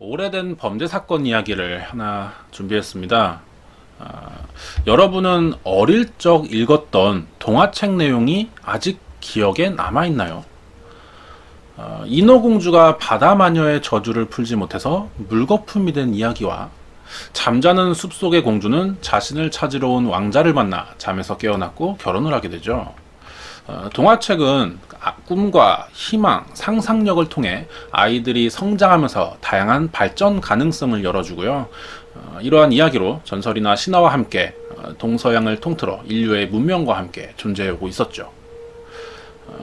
오래된 범죄 사건 이야기를 하나 준비했습니다. 여러분은 어릴 적 읽었던 동화책 내용이 아직 기억에 남아있나요? 인어공주가 바다마녀의 저주를 풀지 못해서 물거품이 된 이야기와 잠자는 숲속의 공주는 자신을 찾으러 온 왕자를 만나 잠에서 깨어났고 결혼을 하게 되죠. 동화책은 꿈과 희망, 상상력을 통해 아이들이 성장하면서 다양한 발전 가능성을 열어주고요. 이러한 이야기로 전설이나 신화와 함께 동서양을 통틀어 인류의 문명과 함께 존재하고 있었죠.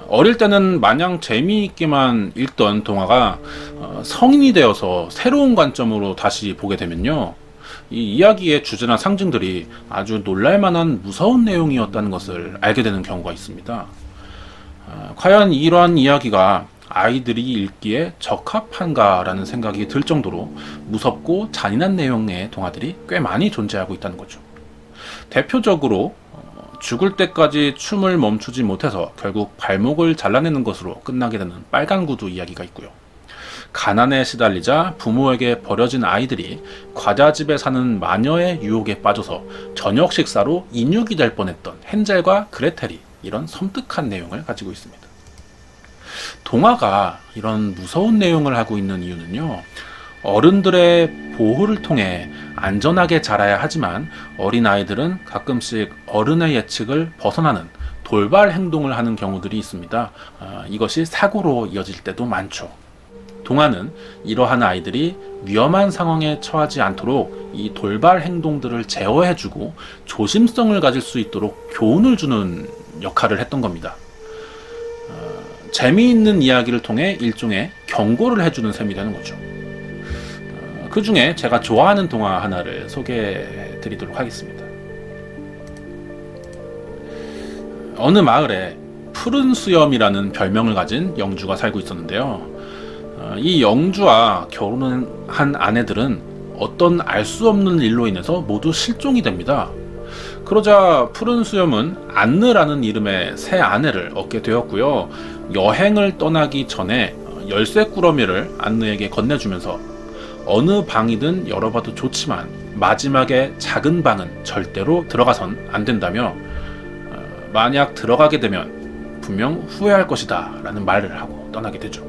어릴 때는 마냥 재미있게만 읽던 동화가 성인이 되어서 새로운 관점으로 다시 보게 되면요, 이 이야기의 주제나 상징들이 아주 놀랄만한 무서운 내용이었다는 것을 알게 되는 경우가 있습니다. 과연 이러한 이야기가 아이들이 읽기에 적합한가라는 생각이 들 정도로 무섭고 잔인한 내용의 동화들이 꽤 많이 존재하고 있다는 거죠. 대표적으로 죽을 때까지 춤을 멈추지 못해서 결국 발목을 잘라내는 것으로 끝나게 되는 빨간 구두 이야기가 있고요. 가난에 시달리자 부모에게 버려진 아이들이 과자집에 사는 마녀의 유혹에 빠져서 저녁 식사로 인육이 될 뻔했던 헨젤과 그레텔이 이런 섬뜩한 내용을 가지고 있습니다. 동화가 이런 무서운 내용을 하고 있는 이유는요, 어른들의 보호를 통해 안전하게 자라야 하지만 어린아이들은 가끔씩 어른의 예측을 벗어나는 돌발 행동을 하는 경우들이 있습니다. 이것이 사고로 이어질 때도 많죠. 동화는 이러한 아이들이 위험한 상황에 처하지 않도록 이 돌발 행동들을 제어해주고 조심성을 가질 수 있도록 교훈을 주는 역할을 했던 겁니다. 재미있는 이야기를 통해 일종의 경고를 해주는 셈이 되는 거죠. 그 중에 제가 좋아하는 동화 하나를 소개해 드리도록 하겠습니다. 어느 마을에 푸른 수염이라는 별명을 가진 영주가 살고 있었는데요. 이 영주와 결혼한 아내들은 어떤 알 수 없는 일로 인해서 모두 실종이 됩니다. 그러자 푸른 수염은 안느라는 이름의 새 아내를 얻게 되었고요. 여행을 떠나기 전에 열쇠꾸러미를 안느에게 건네주면서 어느 방이든 열어봐도 좋지만 마지막에 작은 방은 절대로 들어가선 안 된다며, 만약 들어가게 되면 분명 후회할 것이다 라는 말을 하고 떠나게 되죠.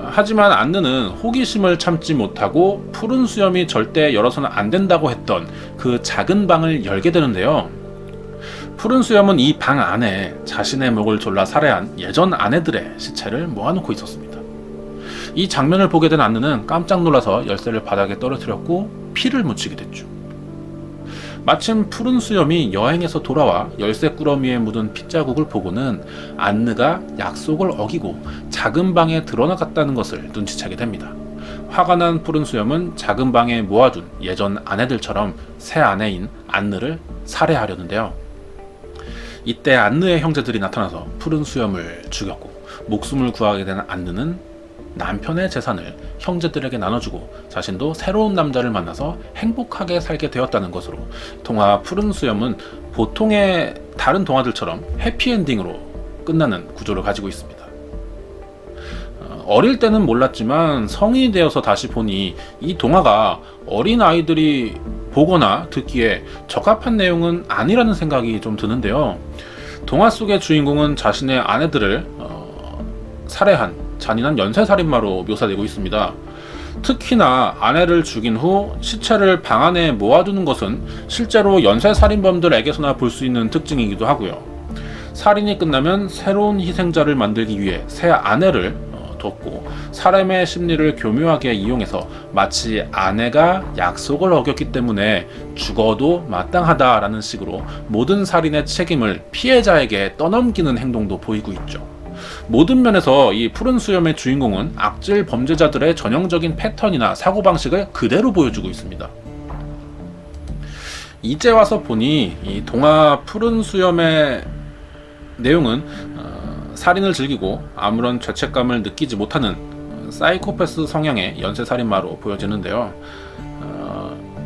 하지만 안느는 호기심을 참지 못하고 푸른 수염이 절대 열어서는 안 된다고 했던 그 작은 방을 열게 되는데요. 푸른 수염은 이 방 안에 자신의 목을 졸라 살해한 예전 아내들의 시체를 모아놓고 있었습니다. 이 장면을 보게 된 안느는 깜짝 놀라서 열쇠를 바닥에 떨어뜨렸고 피를 묻히게 됐죠. 마침 푸른 수염이 여행에서 돌아와 열쇠꾸러미에 묻은 핏자국을 보고는 안느가 약속을 어기고 작은 방에 들어나갔다는 것을 눈치채게 됩니다. 화가 난 푸른 수염은 작은 방에 모아둔 예전 아내들처럼 새 아내인 안느를 살해하려는데요. 이때 안느의 형제들이 나타나서 푸른 수염을 죽였고 목숨을 구하게 된 안느는 남편의 재산을 형제들에게 나눠주고 자신도 새로운 남자를 만나서 행복하게 살게 되었다는 것으로 동화 푸른 수염은 보통의 다른 동화들처럼 해피엔딩으로 끝나는 구조를 가지고 있습니다. 어릴 때는 몰랐지만 성인이 되어서 다시 보니 이 동화가 어린 아이들이 보거나 듣기에 적합한 내용은 아니라는 생각이 좀 드는데요. 동화 속의 주인공은 자신의 아내들을 살해한 잔인한 연쇄살인마로 묘사되고 있습니다. 특히나 아내를 죽인 후 시체를 방 안에 모아두는 것은 실제로 연쇄살인범들에게서나 볼 수 있는 특징이기도 하고요. 살인이 끝나면 새로운 희생자를 만들기 위해 새 아내를 뒀고 사람의 심리를 교묘하게 이용해서 마치 아내가 약속을 어겼기 때문에 죽어도 마땅하다라는 식으로 모든 살인의 책임을 피해자에게 떠넘기는 행동도 보이고 있죠. 모든 면에서 이 푸른 수염의 주인공은 악질 범죄자들의 전형적인 패턴이나 사고방식을 그대로 보여주고 있습니다. 이제 와서 보니 이 동화 푸른 수염의 내용은 살인을 즐기고 아무런 죄책감을 느끼지 못하는 사이코패스 성향의 연쇄살인마로 보여지는데요.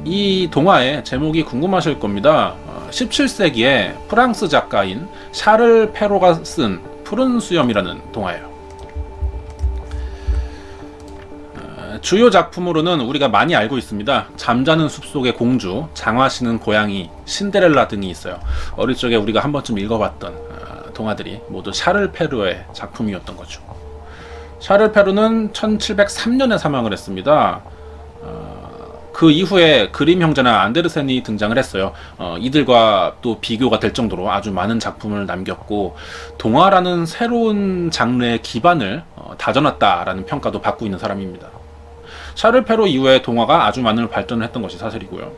이 동화의 제목이 궁금하실 겁니다. 17세기에 프랑스 작가인 샤를 페로가 쓴 푸른 수염이라는 동화예요. 주요 작품으로는 우리가 많이 알고 있습니다. 잠자는 숲속의 공주, 장화시는 고양이, 신데렐라 등이 있어요. 어릴 적에 우리가 한 번쯤 읽어봤던 동화들이 모두 샤를 페루의 작품이었던 거죠. 샤를 페루는 1703년에 사망을 했습니다. 그 이후에 그림 형제나 안데르센이 등장을 했어요. 이들과 또 비교가 될 정도로 아주 많은 작품을 남겼고 동화라는 새로운 장르의 기반을 다져놨다라는 평가도 받고 있는 사람입니다. 샤를 페루 이후에 동화가 아주 많은 발전을 했던 것이 사실이고요.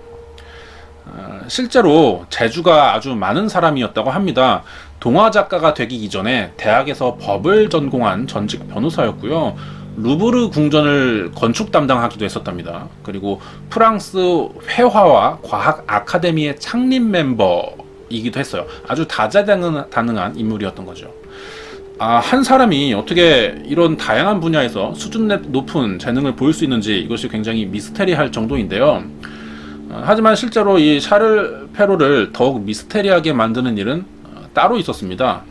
실제로 재주가 아주 많은 사람이었다고 합니다. 동화 작가가 되기 이전에 대학에서 법을 전공한 전직 변호사였고요. 루브르 궁전을 건축 담당하기도 했었답니다. 그리고 프랑스 회화와 과학 아카데미의 창립 멤버이기도 했어요. 아주 다재다능한 인물이었던 거죠. 한 사람이 어떻게 이런 다양한 분야에서 수준 높은 재능을 보일 수 있는지 이것이 굉장히 미스테리할 정도인데요. 하지만 실제로 이 샤를 페로를 더욱 미스테리하게 만드는 일은 따로 있었습니다.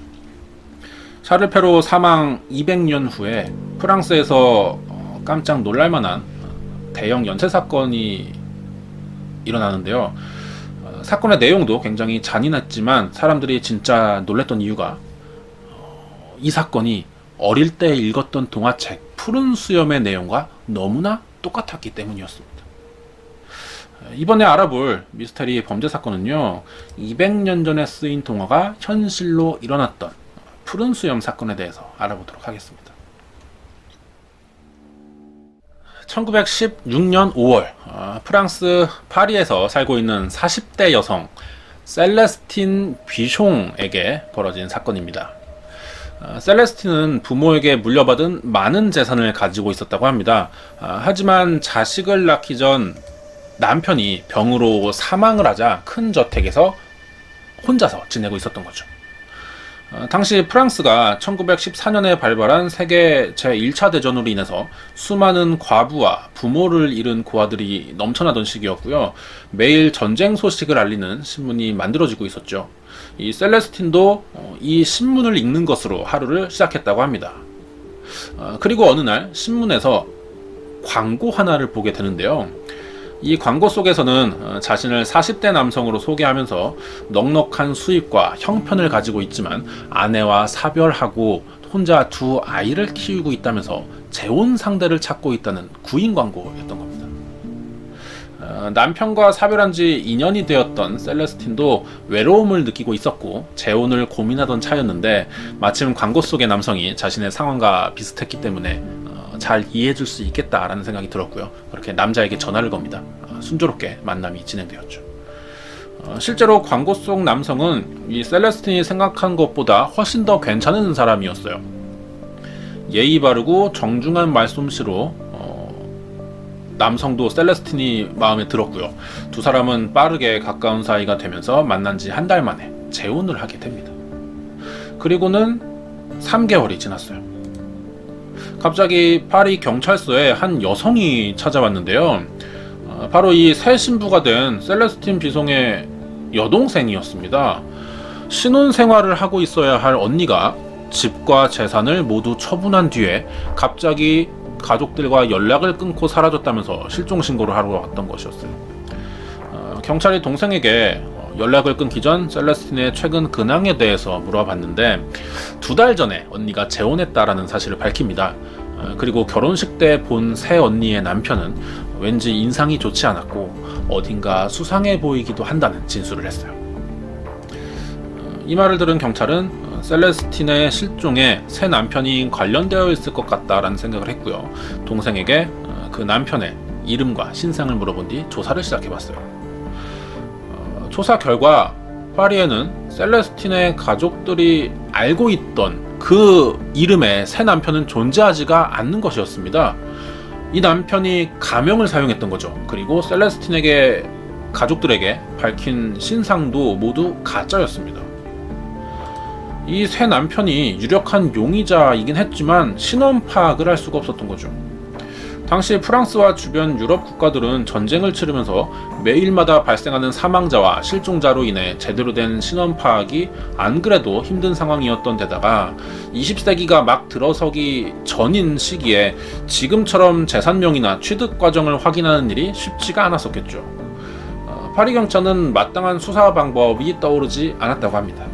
샤를 페로 사망 200년 후에 프랑스에서 깜짝 놀랄만한 대형 연쇄 사건이 일어나는데요. 사건의 내용도 굉장히 잔인했지만 사람들이 진짜 놀랬던 이유가 이 사건이 어릴 때 읽었던 동화책 푸른 수염의 내용과 너무나 똑같았기 때문이었습니다. 이번에 알아볼 미스테리 범죄 사건은요, 200년 전에 쓰인 동화가 현실로 일어났던 푸른 수염 사건에 대해서 알아보도록 하겠습니다. 1916년 5월 프랑스 파리에서 살고 있는 40대 여성 셀레스틴 비숑에게 벌어진 사건입니다. 셀레스틴은 부모에게 물려받은 많은 재산을 가지고 있었다고 합니다. 하지만 자식을 낳기 전 남편이 병으로 사망을 하자 큰 저택에서 혼자서 지내고 있었던 거죠. 당시 프랑스가 1914년에 발발한 세계 제1차 대전으로 인해서 수많은 과부와 부모를 잃은 고아들이 넘쳐나던 시기였고요. 매일 전쟁 소식을 알리는 신문이 만들어지고 있었죠. 이 셀레스틴도 이 신문을 읽는 것으로 하루를 시작했다고 합니다. 그리고 어느 날 신문에서 광고 하나를 보게 되는데요. 이 광고 속에서는 자신을 40대 남성으로 소개하면서 넉넉한 수입과 형편을 가지고 있지만 아내와 사별하고 혼자 두 아이를 키우고 있다면서 재혼 상대를 찾고 있다는 구인 광고였던 겁니다. 남편과 사별한 지 2년이 되었던 셀레스틴도 외로움을 느끼고 있었고 재혼을 고민하던 차였는데 마침 광고 속의 남성이 자신의 상황과 비슷했기 때문에 잘 이해해줄 수 있겠다라는 생각이 들었고요. 그렇게 남자에게 전화를 겁니다. 순조롭게 만남이 진행되었죠. 실제로 광고 속 남성은 이 셀레스틴이 생각한 것보다 훨씬 더 괜찮은 사람이었어요. 예의 바르고 정중한 말솜씨로 남성도 셀레스틴이 마음에 들었고요. 두 사람은 빠르게 가까운 사이가 되면서 만난 지 한 달 만에 재혼을 하게 됩니다. 그리고는 3개월이 지났어요. 갑자기 파리 경찰서에 한 여성이 찾아왔는데요. 바로 이 새 신부가 된 셀레스틴 비숑의 여동생이었습니다. 신혼 생활을 하고 있어야 할 언니가 집과 재산을 모두 처분한 뒤에 갑자기 가족들과 연락을 끊고 사라졌다면서 실종 신고를 하러 왔던 것이었어요. 경찰이 동생에게 연락을 끊기 전 셀레스틴의 최근 근황에 대해서 물어봤는데 2달 전에 언니가 재혼했다라는 사실을 밝힙니다. 그리고 결혼식 때 본 새 언니의 남편은 왠지 인상이 좋지 않았고 어딘가 수상해 보이기도 한다는 진술을 했어요. 이 말을 들은 경찰은 셀레스틴의 실종에 새 남편이 관련되어 있을 것 같다라는 생각을 했고요. 동생에게 그 남편의 이름과 신상을 물어본 뒤 조사를 시작해봤어요. 조사 결과 파리에는 셀레스틴의 가족들이 알고 있던 그 이름의 새 남편은 존재하지가 않는 것이었습니다. 이 남편이 가명을 사용했던 거죠. 그리고 셀레스틴에게 가족들에게 밝힌 신상도 모두 가짜였습니다. 이 새 남편이 유력한 용의자이긴 했지만 신원 파악을 할 수가 없었던 거죠. 당시 프랑스와 주변 유럽 국가들은 전쟁을 치르면서 매일마다 발생하는 사망자와 실종자로 인해 제대로 된 신원 파악이 안 그래도 힘든 상황이었던 데다가 20세기가 막 들어서기 전인 시기에 지금처럼 재산명이나 취득 과정을 확인하는 일이 쉽지가 않았었겠죠. 파리 경찰은 마땅한 수사 방법이 떠오르지 않았다고 합니다.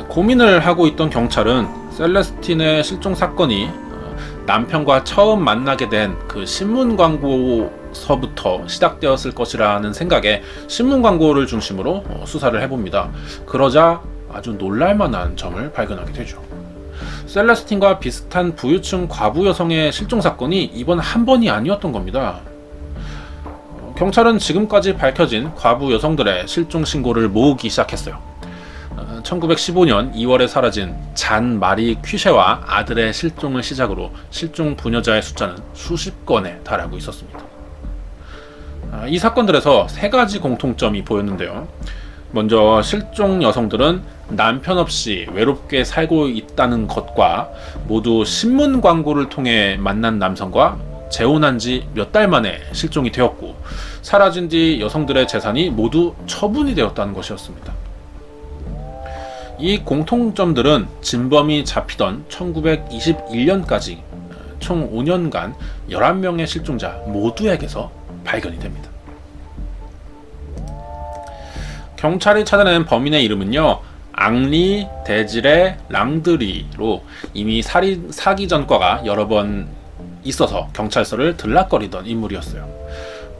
고민을 하고 있던 경찰은 셀레스틴의 실종 사건이 남편과 처음 만나게 된 그 신문 광고서부터 시작되었을 것이라는 생각에 신문 광고를 중심으로 수사를 해봅니다. 그러자 아주 놀랄만한 점을 발견하게 되죠. 셀레스틴과 비슷한 부유층 과부 여성의 실종 사건이 이번 한 번이 아니었던 겁니다. 경찰은 지금까지 밝혀진 과부 여성들의 실종 신고를 모으기 시작했어요. 1915년 2월에 사라진 잔 마리 퀴셰와 아들의 실종을 시작으로 실종 부녀자의 숫자는 수십 건에 달하고 있었습니다. 이 사건들에서 세 가지 공통점이 보였는데요. 먼저 실종 여성들은 남편 없이 외롭게 살고 있다는 것과 모두 신문 광고를 통해 만난 남성과 재혼한 지 몇 달 만에 실종이 되었고, 사라진 뒤 여성들의 재산이 모두 처분이 되었다는 것이었습니다. 이 공통점들은 진범이 잡히던 1921년까지 총 5년간 11명의 실종자 모두에게서 발견이 됩니다. 경찰이 찾아낸 범인의 이름은요, 앙리 데지레 랑드리로 이미 사기 전과가 여러 번 있어서 경찰서를 들락거리던 인물이었어요.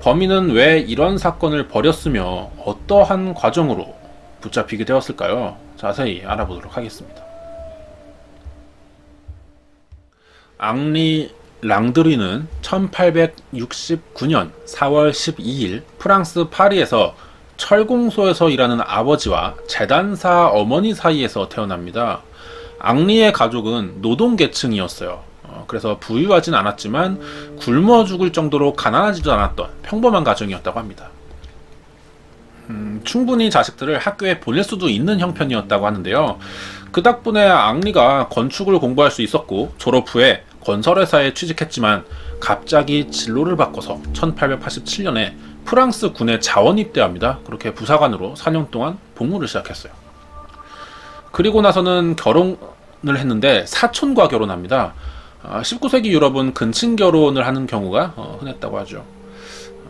범인은 왜 이런 사건을 벌였으며 어떠한 과정으로 붙잡히게 되었을까요? 자세히 알아보도록 하겠습니다. 앙리 랑드리는 1869년 4월 12일 프랑스 파리에서 철공소에서 일하는 아버지와 재단사 어머니 사이에서 태어납니다. 앙리의 가족은 노동계층이었어요. 그래서 부유하진 않았지만 굶어 죽을 정도로 가난하지도 않았던 평범한 가정이었다고 합니다. 충분히 자식들을 학교에 보낼 수도 있는 형편이었다고 하는데요. 그 덕분에 앙리가 건축을 공부할 수 있었고, 졸업 후에 건설회사에 취직했지만 갑자기 진로를 바꿔서 1887년에 프랑스 군에 자원 입대합니다. 그렇게 부사관으로 4년 동안 복무를 시작했어요. 그리고 나서는 결혼을 했는데 사촌과 결혼합니다. 19세기 유럽은 근친 결혼을 하는 경우가 흔했다고 하죠.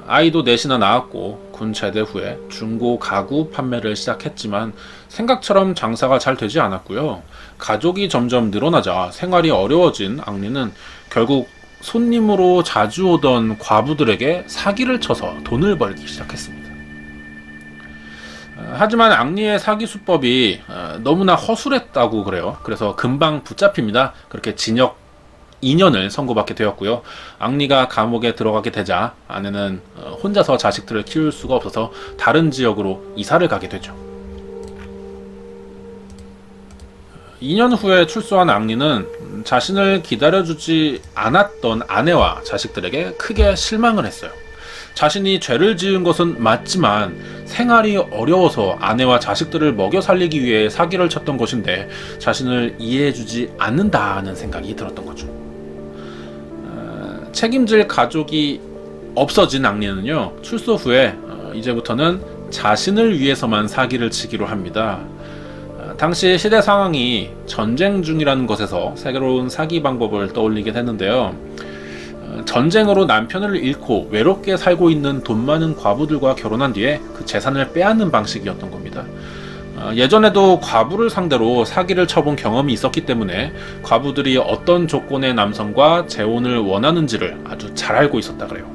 아이도 넷이나 낳았고, 군 제대 후에 중고 가구 판매를 시작했지만 생각처럼 장사가 잘 되지 않았고요. 가족이 점점 늘어나자 생활이 어려워진 앙리는 결국 손님으로 자주 오던 과부들에게 사기를 쳐서 돈을 벌기 시작했습니다. 하지만 앙리의 사기 수법이 너무나 허술했다고 그래요. 그래서 금방 붙잡힙니다. 그렇게 징역 2년을 선고받게 되었고요. 앙리가 감옥에 들어가게 되자 아내는 혼자서 자식들을 키울 수가 없어서 다른 지역으로 이사를 가게 되죠. 2년 후에 출소한 앙리는 자신을 기다려주지 않았던 아내와 자식들에게 크게 실망을 했어요. 자신이 죄를 지은 것은 맞지만 생활이 어려워서 아내와 자식들을 먹여 살리기 위해 사기를 쳤던 것인데 자신을 이해해주지 않는다는 생각이 들었던 거죠. 책임질 가족이 없어진 앙리는요, 출소 후에 이제부터는 자신을 위해서만 사기를 치기로 합니다. 당시 시대 상황이 전쟁 중이라는 것에서 새로운 사기 방법을 떠올리게 됐는데요. 전쟁으로 남편을 잃고 외롭게 살고 있는 돈 많은 과부들과 결혼한 뒤에 그 재산을 빼앗는 방식이었던 겁니다. 예전에도 과부를 상대로 사기를 쳐본 경험이 있었기 때문에 과부들이 어떤 조건의 남성과 재혼을 원하는지를 아주 잘 알고 있었다 그래요.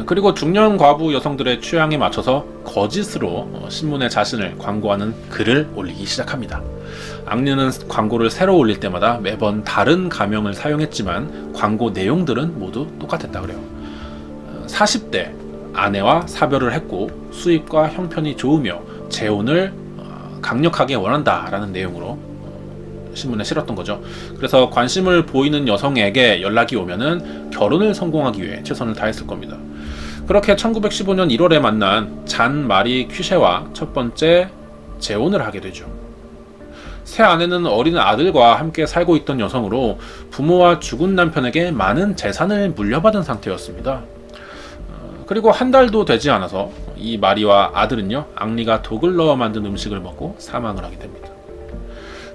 그리고 중년 과부 여성들의 취향에 맞춰서 거짓으로 신문에 자신을 광고하는 글을 올리기 시작합니다. 앙리는 광고를 새로 올릴 때마다 매번 다른 가명을 사용했지만 광고 내용들은 모두 똑같았다 그래요. 40대 아내와 사별을 했고 수입과 형편이 좋으며 재혼을 강력하게 원한다라는 내용으로 신문에 실었던 거죠. 그래서 관심을 보이는 여성에게 연락이 오면은 결혼을 성공하기 위해 최선을 다했을 겁니다. 그렇게 1915년 1월에 만난 잔 마리 퀴셰와 첫 번째 재혼을 하게 되죠. 새 아내는 어린 아들과 함께 살고 있던 여성으로 부모와 죽은 남편에게 많은 재산을 물려받은 상태였습니다. 그리고 한 달도 되지 않아서 이 마리와 아들은요, 앙리가 독을 넣어 만든 음식을 먹고 사망을 하게 됩니다.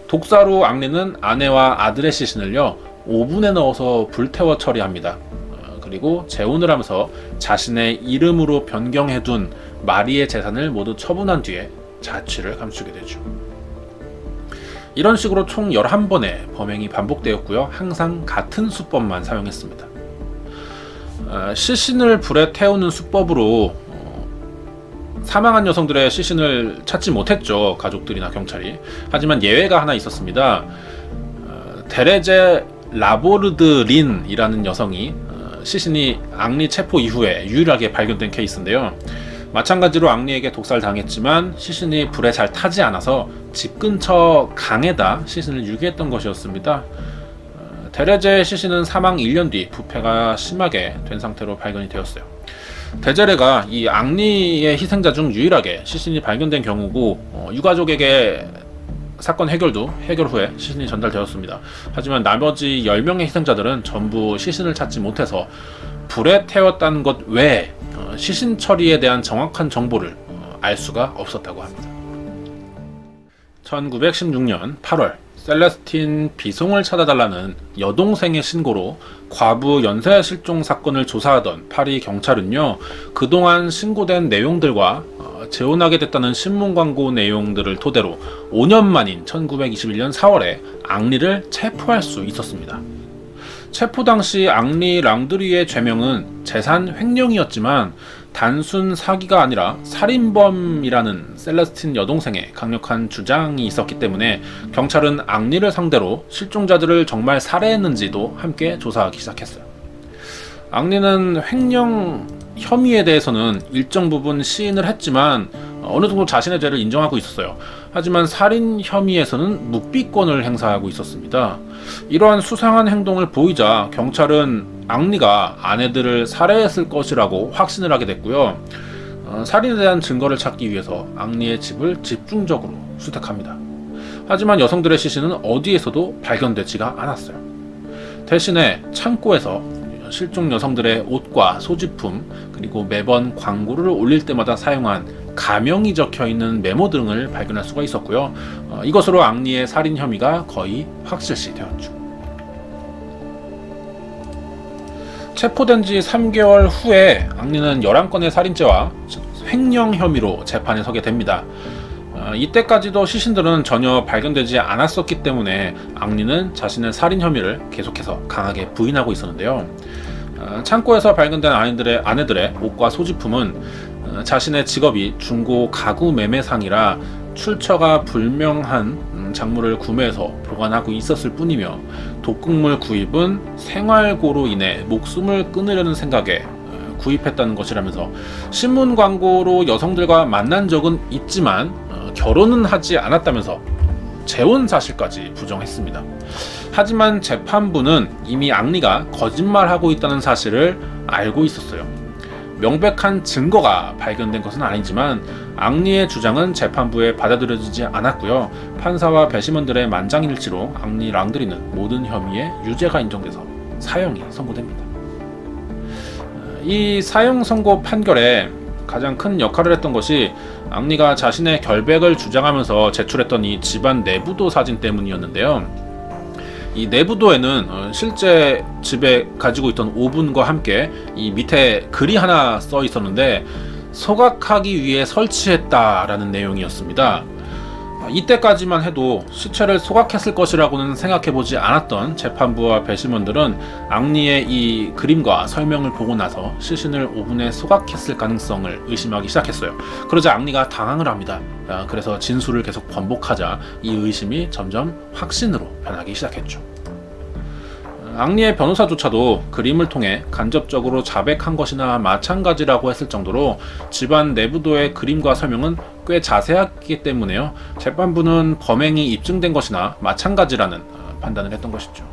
독사로 앙리는 아내와 아들의 시신을요, 오븐에 넣어서 불태워 처리합니다. 그리고 재혼을 하면서 자신의 이름으로 변경해둔 마리의 재산을 모두 처분한 뒤에 자취를 감추게 되죠. 이런 식으로 총 11번의 범행이 반복되었고요. 항상 같은 수법만 사용했습니다. 시신을 불에 태우는 수법으로 사망한 여성들의 시신을 찾지 못했죠. 가족들이나 경찰이. 하지만 예외가 하나 있었습니다. 데레제 라보르드린이라는 여성이 시신이 앙리 체포 이후에 유일하게 발견된 케이스인데요. 마찬가지로 앙리에게 독살당했지만 시신이 불에 잘 타지 않아서 집 근처 강에다 시신을 유기했던 것이었습니다. 데레제의 시신은 사망 1년 뒤 부패가 심하게 된 상태로 발견이 되었어요. 데제레가 이 앙리의 희생자 중 유일하게 시신이 발견된 경우고 유가족에게 사건 해결 후에 시신이 전달되었습니다. 하지만 나머지 10명의 희생자들은 전부 시신을 찾지 못해서 불에 태웠다는 것 외에 시신 처리에 대한 정확한 정보를 알 수가 없었다고 합니다. 1916년 8월 셀레스틴 비송을 찾아달라는 여동생의 신고로 과부 연쇄 실종 사건을 조사하던 파리 경찰은요, 그동안 신고된 내용들과 재혼하게 됐다는 신문 광고 내용들을 토대로 5년 만인 1921년 4월에 앙리를 체포할 수 있었습니다. 체포 당시 앙리 랑드리의 죄명은 재산 횡령이었지만 단순 사기가 아니라 살인범이라는 셀레스틴 여동생의 강력한 주장이 있었기 때문에 경찰은 앙리를 상대로 실종자들을 정말 살해했는지도 함께 조사하기 시작했어요. 앙리는 횡령 혐의에 대해서는 일정 부분 시인을 했지만 어느 정도 자신의 죄를 인정하고 있었어요. 하지만 살인 혐의에서는 묵비권을 행사하고 있었습니다. 이러한 수상한 행동을 보이자 경찰은 앙리가 아내들을 살해했을 것이라고 확신을 하게 됐고요. 살인에 대한 증거를 찾기 위해서 앙리의 집을 집중적으로 수색합니다. 하지만 여성들의 시신은 어디에서도 발견되지가 않았어요. 대신에 창고에서 실종 여성들의 옷과 소지품, 그리고 매번 광고를 올릴 때마다 사용한 가명이 적혀있는 메모 등을 발견할 수가 있었고요. 이것으로 앙리의 살인 혐의가 거의 확실시 되었죠. 체포된 지 3개월 후에 앙리는 11건의 살인죄와 횡령 혐의로 재판에 서게 됩니다. 이때까지도 시신들은 전혀 발견되지 않았었기 때문에 앙리는 자신의 살인 혐의를 계속해서 강하게 부인하고 있었는데요. 창고에서 발견된 아내들의 옷과 소지품은 자신의 직업이 중고 가구 매매상이라 출처가 불명한 작물을 구매해서 보관하고 있었을 뿐이며 독극물 구입은 생활고로 인해 목숨을 끊으려는 생각에 구입했다는 것이라면서 신문 광고로 여성들과 만난 적은 있지만 결혼은 하지 않았다면서 재혼 사실까지 부정했습니다. 하지만 재판부는 이미 앙리가 거짓말하고 있다는 사실을 알고 있었어요. 명백한 증거가 발견된 것은 아니지만 앙리의 주장은 재판부에 받아들여지지 않았고요. 판사와 배심원들의 만장일치로 앙리 랑드리는 모든 혐의에 유죄가 인정돼서 사형이 선고됩니다. 이 사형 선고 판결에 가장 큰 역할을 했던 것이 앙리가 자신의 결백을 주장하면서 제출했던 이 집안 내부도 사진 때문이었는데요. 이 내부도에는 실제 집에 가지고 있던 오븐과 함께 이 밑에 글이 하나 써 있었는데 소각하기 위해 설치했다라는 내용이었습니다. 이때까지만 해도 시체를 소각했을 것이라고는 생각해보지 않았던 재판부와 배심원들은 앙리의 이 그림과 설명을 보고 나서 시신을 오븐에 소각했을 가능성을 의심하기 시작했어요. 그러자 앙리가 당황을 합니다. 그래서 진술을 계속 번복하자 이 의심이 점점 확신으로 변하기 시작했죠. 앙리의 변호사조차도 그림을 통해 간접적으로 자백한 것이나 마찬가지라고 했을 정도로 집안 내부도의 그림과 설명은 꽤 자세하기 때문에요. 재판부는 범행이 입증된 것이나 마찬가지라는 판단을 했던 것이죠.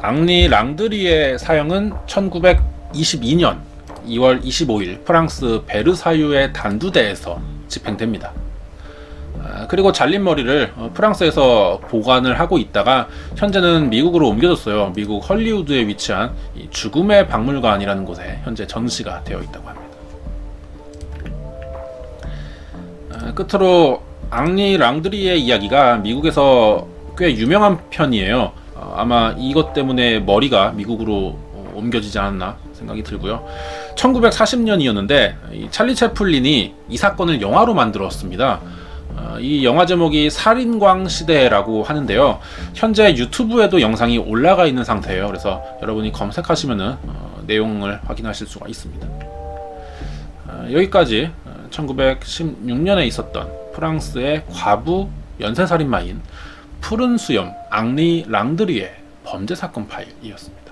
앙리 랑드리의 사형은 1922년 2월 25일 프랑스 베르사유의 단두대에서 집행됩니다. 그리고 잘린 머리를 프랑스에서 보관을 하고 있다가 현재는 미국으로 옮겨졌어요. 미국 헐리우드에 위치한 이 죽음의 박물관이라는 곳에 현재 전시가 되어 있다고 합니다. 끝으로 앙리 랑드리의 이야기가 미국에서 꽤 유명한 편이에요. 아마 이것 때문에 머리가 미국으로 옮겨지지 않았나 생각이 들고요. 1940년이었는데 찰리 채플린이 이 사건을 영화로 만들었습니다. 이 영화 제목이 살인광 시대라고 하는데요. 현재 유튜브에도 영상이 올라가 있는 상태예요. 그래서 여러분이 검색하시면은 내용을 확인하실 수가 있습니다. 여기까지 1916년에 있었던 프랑스의 과부 연쇄살인마인 푸른 수염 앙리 랑드리의 범죄 사건 파일이었습니다.